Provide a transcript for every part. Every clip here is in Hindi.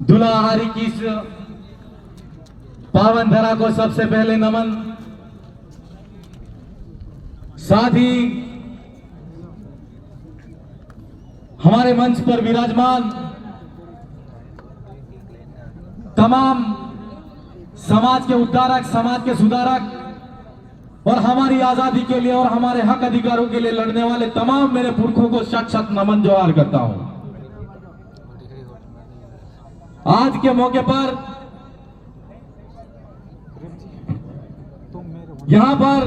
दुलाहारी की इस पावन धरा को सबसे पहले नमन। साथ ही हमारे मंच पर विराजमान तमाम समाज के उद्धारक, समाज के सुधारक और हमारी आजादी के लिए और हमारे हक अधिकारों के लिए लड़ने वाले तमाम मेरे पुरखों को शत शत नमन जोहार करता हूं। आज के मौके पर यहां पर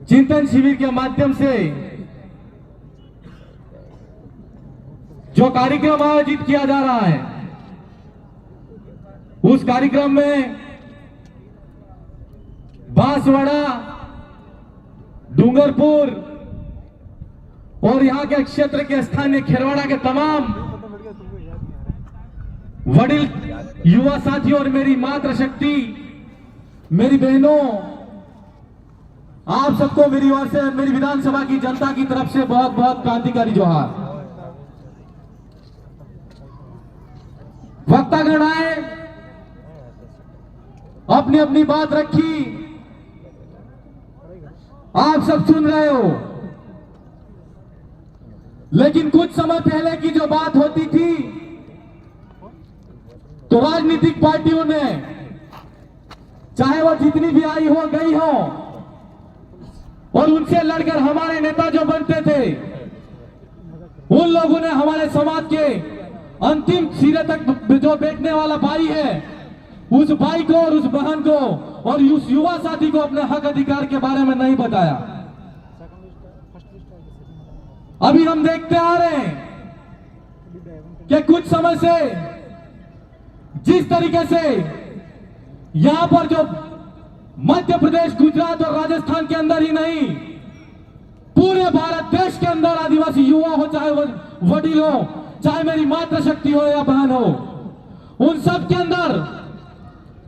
चिंतन शिविर के माध्यम से जो कार्यक्रम आयोजित किया जा रहा है, उस कार्यक्रम में बांसवाड़ा, डूंगरपुर और यहां के क्षेत्र के स्थानीय खेरवाड़ा के तमाम वडील युवा साथियों और मेरी मातृशक्ति, मेरी बहनों, आप सबको मेरी ओर से, मेरी विधानसभा की जनता की तरफ से बहुत बहुत क्रांतिकारी जोहार। वक्तागण आए, अपनी अपनी बात रखी, आप सब सुन रहे हो, लेकिन कुछ समय पहले की जो बात होती थी तो राजनीतिक पार्टियों ने, चाहे वो जितनी भी आई हो गई हो, और उनसे लड़कर हमारे नेता जो बनते थे, उन लोगों ने हमारे समाज के अंतिम सिरे तक जो बैठने वाला भाई है, उस भाई को और उस बहन को और उस युवा साथी को अपने हक अधिकार के बारे में नहीं बताया। अभी हम देखते आ रहे हैं कि कुछ समय से जिस तरीके से यहां पर जो मध्य प्रदेश, गुजरात और राजस्थान के अंदर ही नहीं, पूरे भारत देश के अंदर आदिवासी युवा हो, चाहे वो वडील हो, चाहे मेरी मातृशक्ति हो या बहन हो, उन सब के अंदर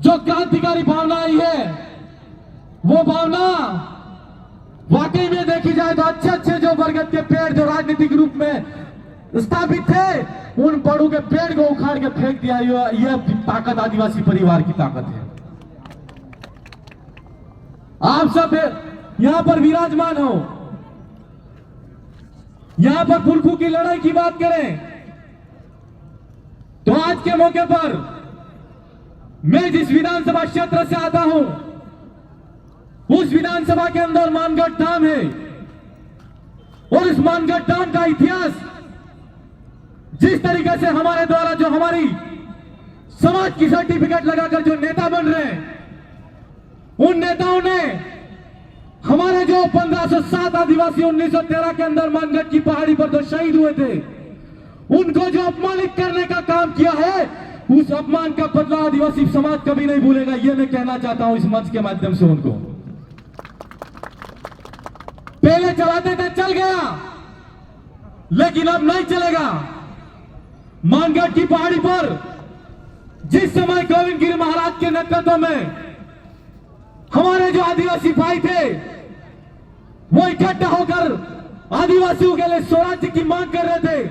जो क्रांतिकारी भावना आई है, वो भावना वाकई में देखी जाए तो अच्छे अच्छे जो बरगद के पेड़ जो राजनीतिक रूप में स्थापित थे, उन पेड़ों के पेड़ को उखाड़ के फेंक दिया। यह ताकत आदिवासी परिवार की ताकत है। आप सब यहां पर विराजमान हो, यहां पर पुरखों की लड़ाई की बात करें तो आज के मौके पर मैं जिस विधानसभा क्षेत्र से आता हूं, उस विधानसभा के अंदर मानगढ़ धाम है, और इस मानगढ़ धाम का इतिहास जिस तरीके से हमारे द्वारा जो हमारी समाज की सर्टिफिकेट लगाकर जो नेता बन रहे हैं, उन नेताओं ने हमारे जो 1507 आदिवासी 1913 के अंदर मानगढ़ की पहाड़ी पर जो शहीद हुए थे, उनको जो अपमानित करने का काम किया है, उस अपमान का बदला आदिवासी समाज कभी नहीं भूलेगा। यह मैं कहना चाहता हूं इस मंच के माध्यम से उनको। पहले चलाते थे, चल गया, लेकिन अब नहीं चलेगा। मानगढ़ की पहाड़ी पर जिस समय गोविंद गिरी महाराज के नेतृत्व में हमारे जो आदिवासी भाई थे, वो इकट्ठा होकर आदिवासियों के लिए स्वराज्य की मांग कर रहे थे,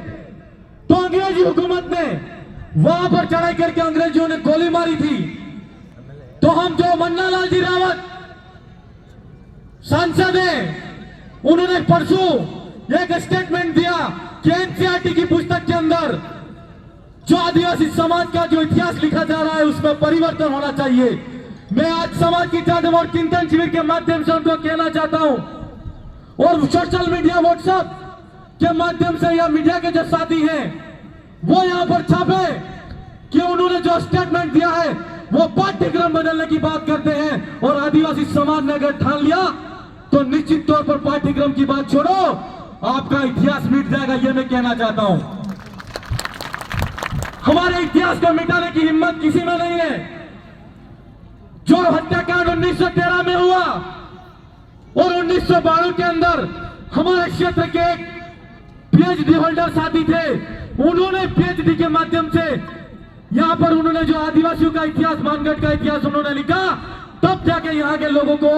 तो अंग्रेजी हुकूमत ने वहां पर चढ़ाई करके अंग्रेजों ने गोली मारी थी। तो हम जो मन्ना लाल जी रावत सांसद हैं, उन्होंने परसों एक स्टेटमेंट दिया कि एनसीईआरटी की पुस्तक के अंदर जो आदिवासी समाज का जो इतिहास लिखा जा रहा है, उसमें परिवर्तन होना चाहिए। मैं आज समाज की जादव और चिंतन शिविर के माध्यम से उनको कहना चाहता हूं, और सोशल मीडिया, व्हाट्सएप के माध्यम से या मीडिया के जो साथी हैं, वो यहां पर छापे कि उन्होंने जो स्टेटमेंट दिया है वो पाठ्यक्रम बदलने की बात करते हैं, और आदिवासी समाज ने अगर ठान लिया तो निश्चित तौर पर पाठ्यक्रम की बात छोड़ो, आपका इतिहास मिट जाएगा। यह मैं कहना चाहता हूं। हमारे इतिहास को मिटाने की हिम्मत किसी में नहीं है। जो हत्याकांड 1913 में हुआ और 1992 के अंदर हमारे क्षेत्र के एक पीएचडी होल्डर साथी थे, उन्होंने पीएचडी के माध्यम से यहां पर उन्होंने जो आदिवासियों का इतिहास, मानगढ़ का इतिहास उन्होंने लिखा, तब जाके यहां के लोगों को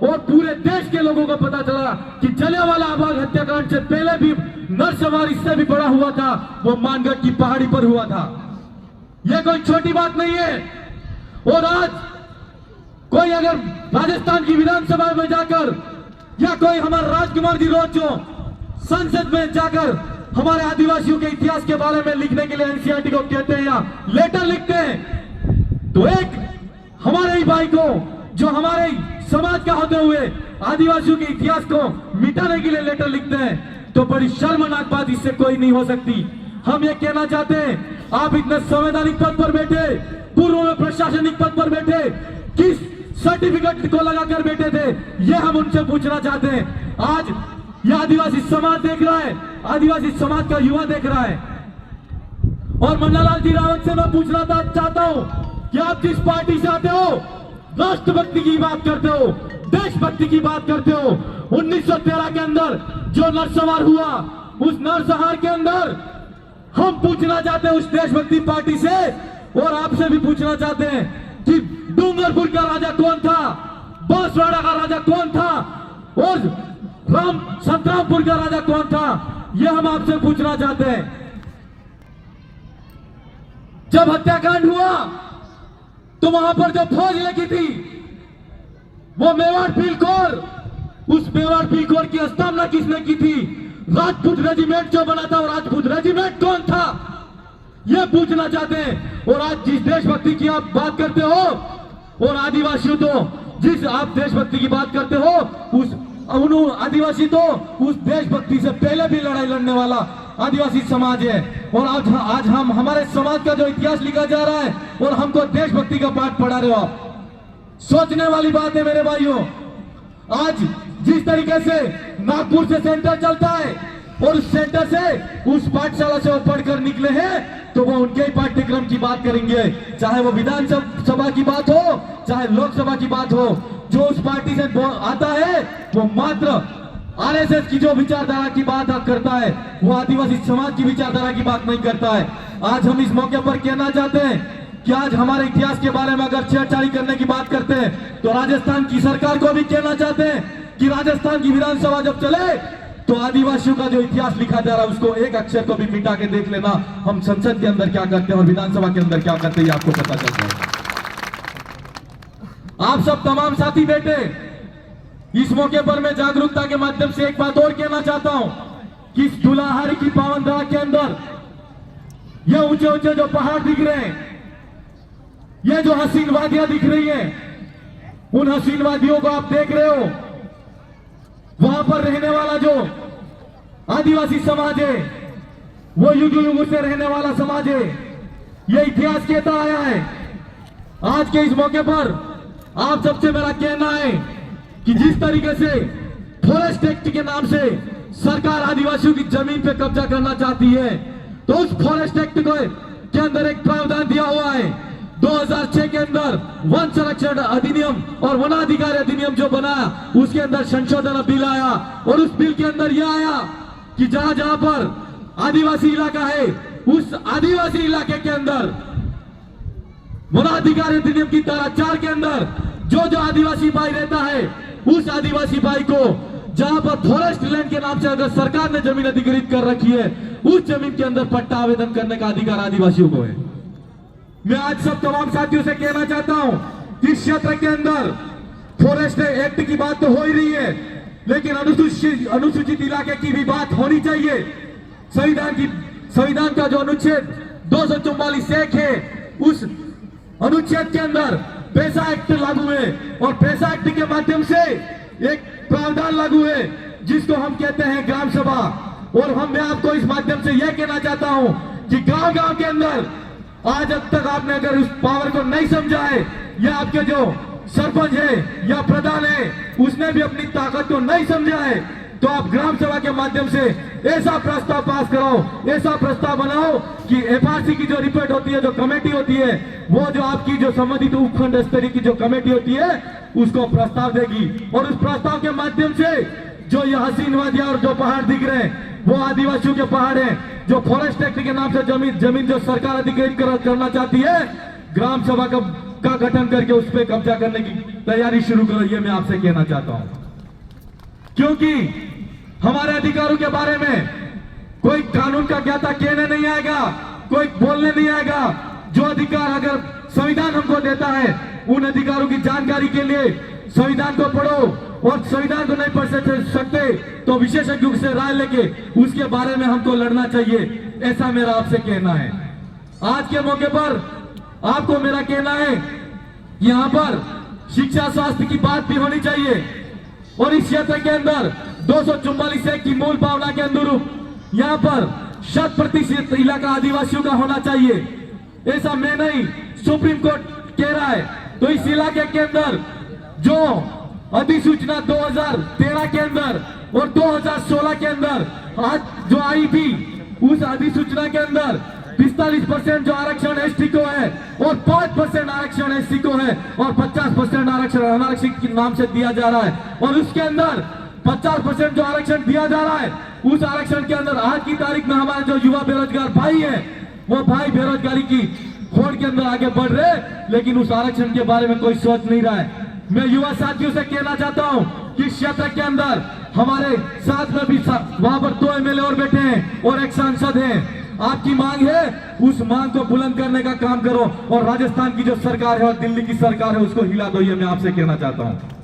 और पूरे देश के लोगों को पता चला कि जलियांवाला बाग हत्याकांड से पहले भी नरसंहार इससे भी बड़ा हुआ था, वो मानगढ़ की पहाड़ी पर हुआ था। यह कोई छोटी बात नहीं है। और आज कोई अगर राजस्थान की विधानसभा में जाकर या कोई हमारा राजकुमार जी रोज जो संसद में जाकर हमारे आदिवासियों के इतिहास के बारे में लिखने के लिए एनसीईआरटी को कहते हैं या लेटर लिखते हैं, तो एक हमारे ही भाई को जो हमारे समाज का होते हुए आदिवासियों के इतिहास को मिटाने के लिए लेटर लिखते हैं, तो बड़ी शर्मनाक बात इससे कोई नहीं हो सकती। हम ये कहना चाहते हैं, आप इतने संवैधानिक पद पर बैठे, पूर्व में प्रशासनिक पद पर बैठे, किस सर्टिफिकेट को लगाकर बैठे थे, ये हम उनसे पूछना चाहते हैं। आज ये आदिवासी समाज देख रहा है, आदिवासी समाज का युवा देख रहा है। और मन्नालाल जी रावत से मैं पूछना चाहता हूं कि आप जिस पार्टी से आते हो, राष्ट्रभक्ति की बात करते हो, देशभक्ति की बात करते हो, 1913 के अंदर जो नरसंहार हुआ, उस नरसंहार के अंदर हम पूछना चाहते हैं उस देशभक्ति पार्टी से, और आपसे भी पूछना चाहते हैं कि डूंगरपुर का राजा कौन था, बांसवाड़ा का राजा कौन था, और संतरामपुर का राजा कौन था, यह हम आपसे पूछना चाहते हैं। जब हत्याकांड हुआ तो वहां पर जो फौज लगी थी, वो मेवाड़ पीलकोर, उस मेवाड़ पीलकोर की स्थापना किसने की थी? राजपूत रेजिमेंट जो बना था, और राजपूत रेजिमेंट कौन था, यह पूछना चाहते हैं। और आज जिस देशभक्ति की आप बात करते हो, और आदिवासियों तो जिस आप देशभक्ति की बात करते हो, उस आदिवासी तो उस देशभक्ति से पहले भी लड़ाई लड़ने वाला आदिवासी समाज है। और आज हम हमारे समाज का जो इतिहास लिखा जा रहा है और हमको देशभक्ति का पाठ पढ़ा रहे हो आप, सोचने वाली बात है मेरे भाइयों। आज जिस तरीके से नागपुर से सेंटर चलता है और उस सेंटर से उस पाठशाला से वो पढ़कर निकले हैं, तो वो उनके ही पाठ्यक्रम की बात करेंगे, चाहे वो विधानसभा की बात हो, चाहे लोकसभा की बात हो। जो उस पार्टी से आता है वो मात्र आरएसएस की जो विचारधारा की बात करता है, वो आदिवासी समाज की विचारधारा की बात नहीं करता है। आज हम इस मौके पर कहना चाहते हैं कि आज हमारे इतिहास के बारे में अगर छेड़छाड़ी करने की बात करते हैं, तो राजस्थान की सरकार को भी कहना चाहते हैं कि राजस्थान की विधानसभा जब चले तो आदिवासियों का जो इतिहास लिखा जा रहा है उसको एक अक्षर को भी मिटा के देख लेना, हम संसद के अंदर क्या करते हैं और विधानसभा के अंदर क्या करते हैं, ये आपको पता चलता है। आप सब तमाम साथी बैठे, इस मौके पर मैं जागरूकता के माध्यम से एक बात और कहना चाहता हूं कि इस धुलाहारी की पावन धरा के अंदर ये ऊंचे ऊंचे जो पहाड़ दिख रहे हैं, ये जो हसीन वादियां दिख रही हैं, उन हसीन वादियों को आप देख रहे हो। वहां पर रहने वाला जो आदिवासी समाज है, वो युगों युगों से रहने वाला समाज है। ये इतिहास कहता आया है। आज के इस मौके पर आप सबसे मेरा कहना है कि जिस तरीके से फॉरेस्ट एक्ट के नाम से सरकार आदिवासियों की जमीन पे कब्जा करना चाहती है, तो उस फॉरेस्ट एक्ट को के अंदर एक प्रावधान दिया हुआ है 2006 के अंदर वन संरक्षण अधिनियम और वनाधिकार अधिनियम जो बना, उसके अंदर संशोधन बिल आया, और उस बिल के अंदर यह आया कि जहां जहां पर आदिवासी इलाका है, उस आदिवासी इलाके के अंदर वनाधिकार अधिनियम की धारा 4 के अंदर जो आदिवासी भाई रहता है, उस आदिवासी भाई को जहां पर फॉरेस्ट लैंड के नाम से अगर सरकार ने जमीन अधिग्रहित कर रखी है, उस जमीन के अंदर पट्टा आवेदन करने का अधिकार आदिवासियों को है। मैं आज सब तमाम साथियों से कहना चाहता हूं कि इस क्षेत्र के अंदर फॉरेस्ट एक्ट की बात तो हो ही रही है, लेकिन अनुसूचित इलाके की भी बात होनी चाहिए। संविधान का जो अनुच्छेद 244 है, उस अनुच्छेद के अंदर पैसा एक्ट लागू है, और पैसा एक्ट के माध्यम से एक प्रावधान लागू है जिसको हम कहते हैं ग्राम सभा। और मैं आपको इस माध्यम से यह कहना चाहता हूं कि गांव गांव के अंदर आज अब तक आपने अगर उस पावर को नहीं समझा है, या आपके जो सरपंच है या प्रधान है उसने भी अपनी ताकत को नहीं समझा है, तो आप ग्राम सभा के माध्यम से ऐसा प्रस्ताव पास कराओ, ऐसा प्रस्ताव बनाओ कि एफआरसी की जो रिपोर्ट होती है, जो कमेटी होती है, वो जो आपकी जो संबंधित उपखंड स्तरीय की जो कमेटी होती है उसको प्रस्ताव देगी, और उस प्रस्ताव के माध्यम से जो ये हसीन वादियां और जो पहाड़ दिख रहे हैं वो आदिवासियों के पहाड़ हैं। जो फॉरेस्ट एक्ट के नाम से जमीन जो सरकार अधिग्रहित करना चाहती है, ग्राम सभा का गठन करके उस पर कब्जा करने की तैयारी शुरू करो, ये मैं आपसे कहना चाहता हूं। क्योंकि हमारे अधिकारों के बारे में कोई कानून का ज्ञाता कहने नहीं आएगा, कोई बोलने नहीं आएगा। जो अधिकार अगर संविधान हमको देता है, उन अधिकारों की जानकारी के लिए संविधान को पढ़ो, और संविधान को नहीं पढ़ सकते तो विशेषज्ञों से राय लेके उसके बारे में हमको लड़ना चाहिए। ऐसा मेरा आपसे कहना है। आज के मौके पर आपको मेरा कहना है, यहाँ पर शिक्षा स्वास्थ्य की बात भी होनी चाहिए, और इस क्षेत्र के अंदर 244 की मूल भावना के अनुरूप यहाँ पर 100% इलाका आदिवासियों का होना चाहिए। ऐसा मैं नहीं, सुप्रीम कोर्ट कह रहा है। तो इस इलाके के अंदर जो अधिसूचना 2013 के अंदर और 2016 के अंदर आज जो आई थी, उस अधिसूचना के अंदर 45% जो आरक्षण एसटी को है और 5% आरक्षण एससी को है, और 50% आरक्षण अनारक्षित के नाम से दिया जा रहा है। और उसके अंदर 50% जो आरक्षण दिया जा रहा है, उस आरक्षण के अंदर आज की तारीख में हमारे जो युवा बेरोजगार भाई हैं, वो भाई बेरोजगारी की होड़ के अंदर आगे बढ़ रहे, लेकिन उस आरक्षण के बारे में कोई सोच नहीं रहा है। मैं युवा साथियों से कहना चाहता हूं कि क्षेत्र के अंदर हमारे साथ में भी वहां पर 2 एमएलए और बैठे हैं और एक सांसद हैं। आपकी मांग है, उस मांग को बुलंद करने का काम करो, और राजस्थान की जो सरकार है और दिल्ली की सरकार है उसको हिला दो, ये मैं आपसे कहना चाहता हूं।